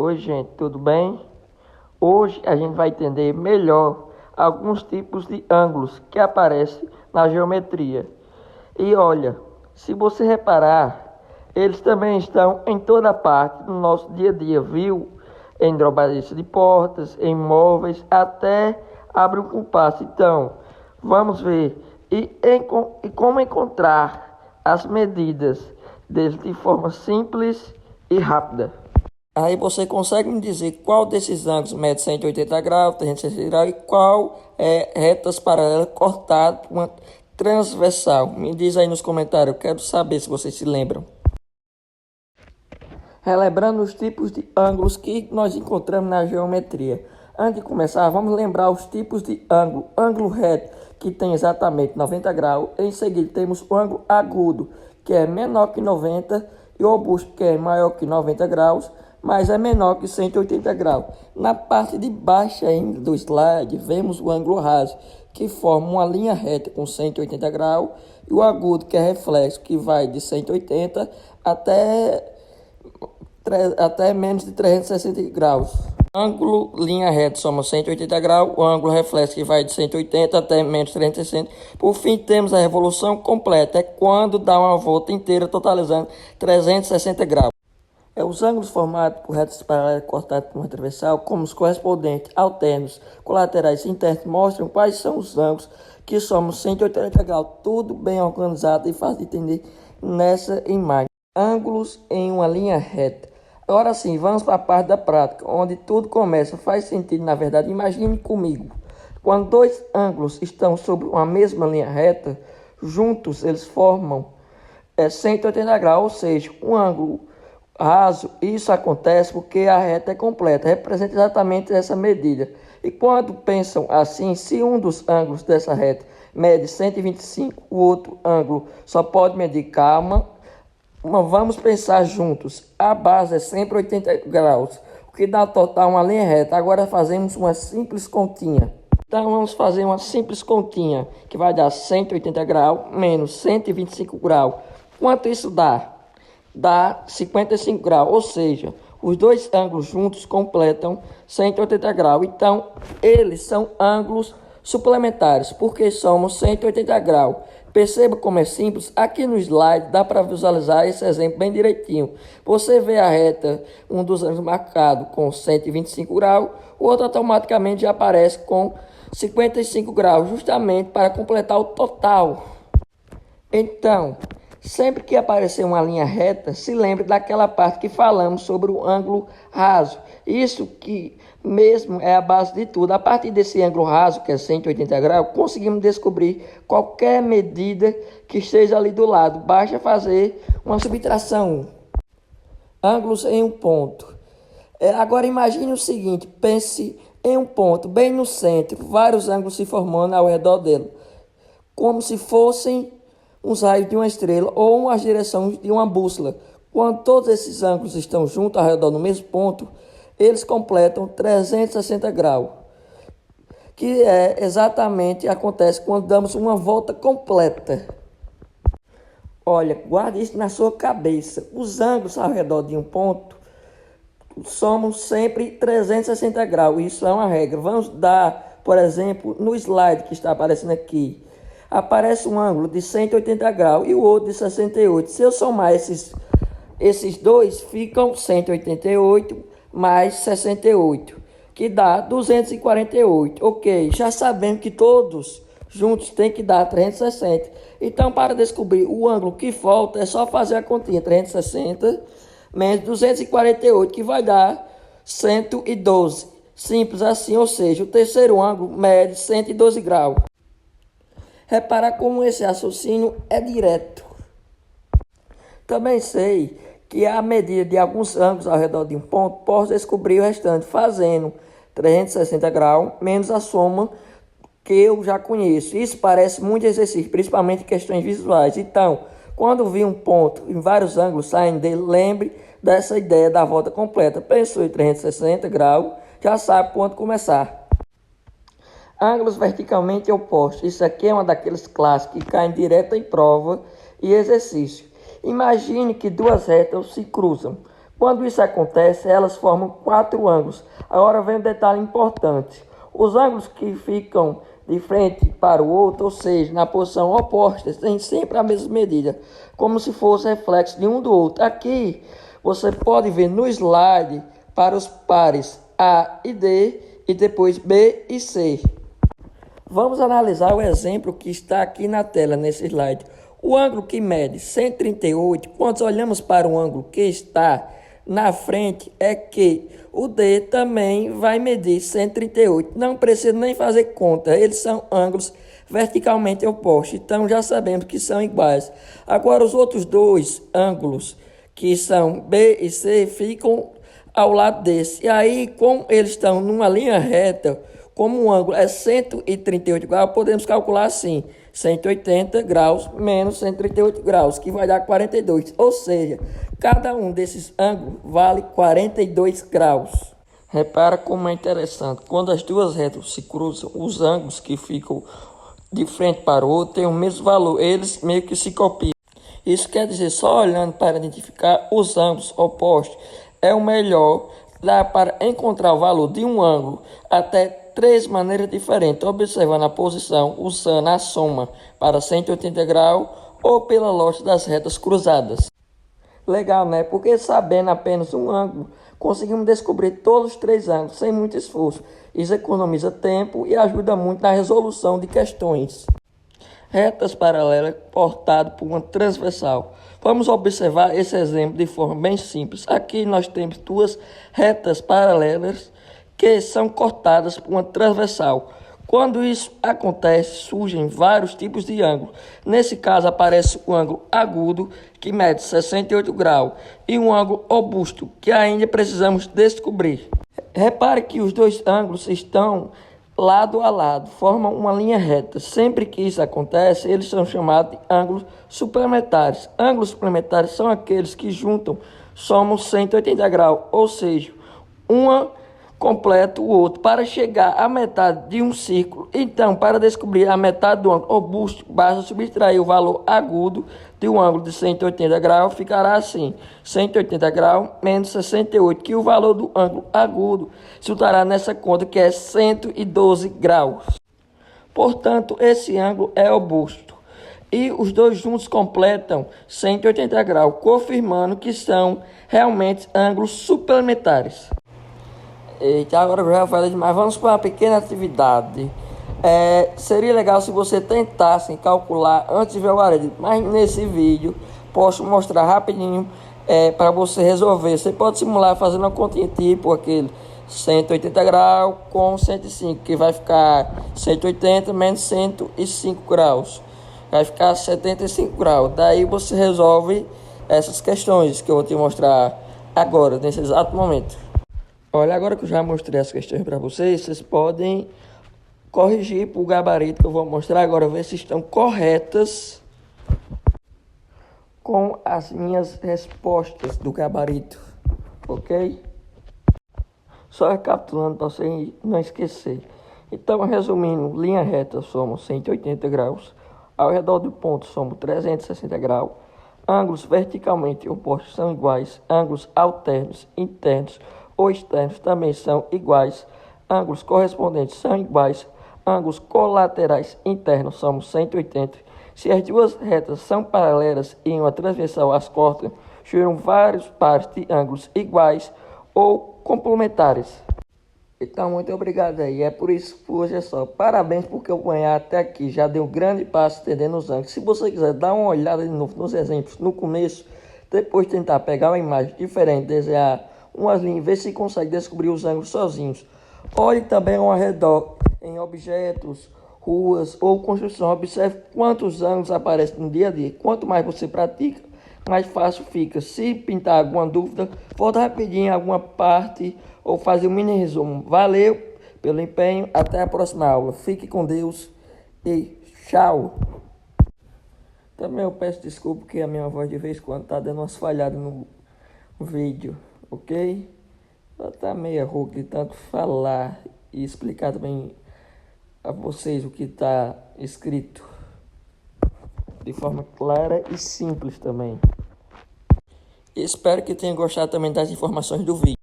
Oi, gente, tudo bem? Hoje a gente vai entender melhor alguns tipos de ângulos que aparecem na geometria. E olha, se você reparar, eles também estão em toda parte do nosso dia a dia, viu? Em dobradiça de portas, em móveis, até abre um compasso. Então, vamos ver e como encontrar as medidas deles de forma simples e rápida. Aí você consegue me dizer qual desses ângulos mede 180 graus, 360 graus e qual é retas paralelas cortadas por uma transversal? Me diz aí nos comentários, eu quero saber se vocês se lembram. Relembrando os tipos de ângulos que nós encontramos na geometria. Antes de começar, vamos lembrar os tipos de ângulo. Ângulo reto, que tem exatamente 90 graus. Em seguida, temos o ângulo agudo, que é menor que 90, e o obusto, que é maior que 90 graus, mas é menor que 180 graus. Na parte de baixo ainda do slide, vemos o ângulo raso, que forma uma linha reta com 180 graus, e o agudo, que é reflexo, que vai de 180 até menos de 360 graus. Ângulo linha reta soma 180 graus, o ângulo reflexo que vai de 180 até menos de 360. Por fim, temos a revolução completa, é quando dá uma volta inteira totalizando 360 graus. Os ângulos formados por retas paralelas cortadas por uma transversal, como os correspondentes, alternos, colaterais e internos, mostram quais são os ângulos que somam 180 graus. Tudo bem organizado e fácil de entender nessa imagem. Ângulos em uma linha reta. Agora sim, vamos para a parte da prática, onde tudo começa. Faz sentido, na verdade. Imagine comigo. Quando dois ângulos estão sobre uma mesma linha reta, juntos eles formam 180 graus, ou seja, um ângulo raso. Isso acontece porque a reta é completa, representa exatamente essa medida. E quando pensam assim, se um dos ângulos dessa reta mede 125, o outro ângulo só pode medir, calma, vamos pensar juntos. A base é sempre 80 graus, o que dá total uma linha reta. Agora fazemos uma simples continha. Então vamos fazer uma simples continha, que vai dar 180 graus menos 125 graus. Quanto isso dá? Dá 55 graus, ou seja, os dois ângulos juntos completam 180 graus. Então, eles são ângulos suplementares, porque somos 180 graus. Perceba como é simples. Aqui no slide dá para visualizar esse exemplo bem direitinho. Você vê a reta, um dos ângulos marcado com 125 graus, o outro automaticamente já aparece com 55 graus, justamente para completar o total. Então, sempre que aparecer uma linha reta, se lembre daquela parte que falamos sobre o ângulo raso. Isso que mesmo é a base de tudo. A partir desse ângulo raso, que é 180 graus, conseguimos descobrir qualquer medida que esteja ali do lado. Basta fazer uma subtração. Ângulos em um ponto. Agora imagine o seguinte, pense em um ponto bem no centro, vários ângulos se formando ao redor dele, como se fossem uns raios de uma estrela ou as direções de uma bússola. Quando todos esses ângulos estão juntos ao redor no mesmo ponto, eles completam 360 graus, que exatamente acontece quando damos uma volta completa. Olha, guarde isso na sua cabeça. Os ângulos ao redor de um ponto somam sempre 360 graus. Isso é uma regra. Vamos dar, por exemplo, no slide que está aparecendo aqui. Aparece um ângulo de 180 graus e o outro de 68. Se eu somar esses dois, ficam 188 mais 68, que dá 248. Ok, já sabemos que todos juntos tem que dar 360. Então, para descobrir o ângulo que falta, é só fazer a continha. 360 menos 248, que vai dar 112. Simples assim, ou seja, o terceiro ângulo mede 112 graus. Reparar como esse raciocínio é direto. Também sei que a medida de alguns ângulos ao redor de um ponto, posso descobrir o restante fazendo 360 graus menos a soma que eu já conheço. Isso parece muito exercício, principalmente em questões visuais. Então, quando vir um ponto em vários ângulos saindo dele, lembre dessa ideia da volta completa. Pensou em 360 graus, já sabe quando começar. Ângulos verticalmente opostos. Isso aqui é uma daqueles clássicos que caem direto em prova e exercício. Imagine que duas retas se cruzam. Quando isso acontece, elas formam 4 ângulos. Agora vem um detalhe importante. Os ângulos que ficam de frente para o outro, ou seja, na posição oposta, têm sempre a mesma medida, como se fosse reflexo de um do outro. Aqui você pode ver no slide para os pares A e D e depois B e C. Vamos analisar o exemplo que está aqui na tela nesse slide. O ângulo que mede 138, quando olhamos para o ângulo que está na frente, é que o D também vai medir 138. Não precisa nem fazer conta, eles são ângulos verticalmente opostos, então já sabemos que são iguais. Agora os outros dois ângulos, que são B e C, ficam ao lado desse. E aí, como eles estão numa linha reta, como o ângulo é 138 graus, podemos calcular assim: 180 graus menos 138 graus, que vai dar 42. Ou seja, cada um desses ângulos vale 42 graus. Repara como é interessante. Quando as duas retas se cruzam, os ângulos que ficam de frente para o outro têm o mesmo valor. Eles meio que se copiam. Isso quer dizer, só olhando para identificar os ângulos opostos, é o melhor. Dá para encontrar o valor de um ângulo até 3 maneiras diferentes, observando a posição, usando a soma para 180 graus ou pela lógica das retas cruzadas. Legal, né? Porque sabendo apenas um ângulo, conseguimos descobrir todos os 3 ângulos sem muito esforço. Isso economiza tempo e ajuda muito na resolução de questões. Retas paralelas cortadas por uma transversal. Vamos observar esse exemplo de forma bem simples. Aqui nós temos 2 retas paralelas que são cortadas por uma transversal. Quando isso acontece, surgem vários tipos de ângulos. Nesse caso aparece o ângulo agudo, que mede 68 graus, e um ângulo obusto, que ainda precisamos descobrir. Repare que os dois ângulos estão lado a lado, formam uma linha reta. Sempre que isso acontece, eles são chamados de ângulos suplementares. Ângulos suplementares são aqueles que juntam somos 180 graus, ou seja, uma completa o outro para chegar à metade de um círculo. Então, para descobrir a metade do ângulo obusto, basta subtrair o valor agudo de um ângulo de 180 graus, ficará assim: 180 graus menos 68, que o valor do ângulo agudo se dará nessa conta, que é 112 graus. Portanto, esse ângulo é obusto. E os dois juntos completam 180 graus, confirmando que são realmente ângulos suplementares. Eita, agora eu já falei demais. Vamos para uma pequena atividade. Seria legal se você tentasse calcular antes de ver o algoritmo, mas nesse vídeo posso mostrar rapidinho para você resolver. Você pode simular fazendo uma continha tipo aquele 180 graus com 105, que vai ficar 180 menos 105 graus. Vai ficar 75 graus. Daí você resolve essas questões que eu vou te mostrar agora, nesse exato momento. Olha, agora que eu já mostrei as questões para vocês, vocês podem corrigir para o gabarito que eu vou mostrar agora, ver se estão corretas com as minhas respostas do gabarito, ok? Só recapitulando para você não esquecer. Então, resumindo, linha reta somos 180 graus, ao redor do ponto somos 360 graus, ângulos verticalmente opostos são iguais, ângulos alternos, internos ou externos também são iguais, ângulos correspondentes são iguais, ângulos colaterais internos somos 180. Se as duas retas são paralelas e uma transversal as cortam, surgem vários pares de ângulos iguais ou complementares. Então, muito obrigado aí. É por isso que hoje é só. Parabéns porque eu ganhar até aqui. Já deu um grande passo entendendo os ângulos. Se você quiser dar uma olhada de novo nos exemplos no começo, depois tentar pegar uma imagem diferente, desenhar umas linhas, ver se consegue descobrir os ângulos sozinhos. Olhe também ao redor, em objetos, ruas ou construção. Observe quantos ângulos aparecem no dia a dia. Quanto mais você pratica, mais fácil fica. Se pintar alguma dúvida, volta rapidinho em alguma parte ou fazer um mini resumo. Valeu pelo empenho. Até a próxima aula. Fique com Deus e tchau. Também eu peço desculpa porque a minha voz de vez em quando tá dando umas falhadas no vídeo. Ok? Ela tá meio rouca de tanto falar e explicar também a vocês o que está escrito de forma clara e simples também. Espero que tenha gostado também das informações do vídeo.